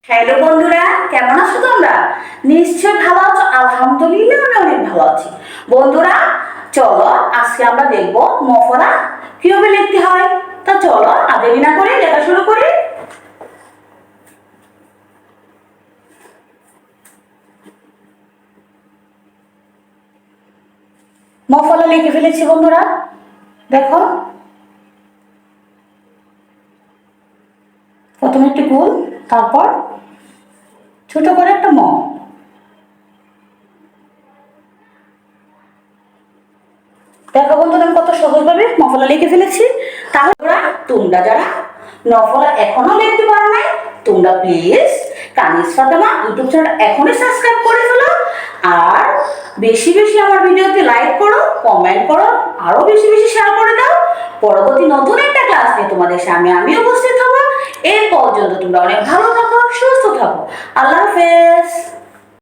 Hello বন্ধুরা, কেমন আছো তোমরা? নিশ্চয় ভালো আছো। আলহামদুলিল্লাহ আমি অনেক ভালো আছি। বন্ধুরা চলো আজকে আমরা দেখবো মফলা কিভাবে লিখতে হয়। তা চলো আর দেরি না করে লেখা শুরু করি। মফলা লিখে ফেলেছি বন্ধুরা, দেখো প্রথমে একটি গোল, তারপর ছোট করে একটা ম। দেখো বন্ধুরা আমি কত সহজভাবে মফলা লিখে ফেলেছি। তাহলে তোমরা যারা নফলা এখনো লিখতে পারো নাই, তোমরা please Kaniz Fatema YouTube channel এখনই সাবস্ক্রাইব করে ফেলো। আর বেশি বেশি আমার ভিডিওতে লাইক করো, কমেন্ট করো, আরো বেশি বেশি শেয়ার করে দাও। পরবর্তী নতুন একটা ক্লাস নিয়ে তোমাদের সামনে আমি উপস্থিত হবো। এই পর্যন্ত তোমরা অনেক ভালো থাকো, সুস্থ থাকো। আল্লাহ হাফেজ।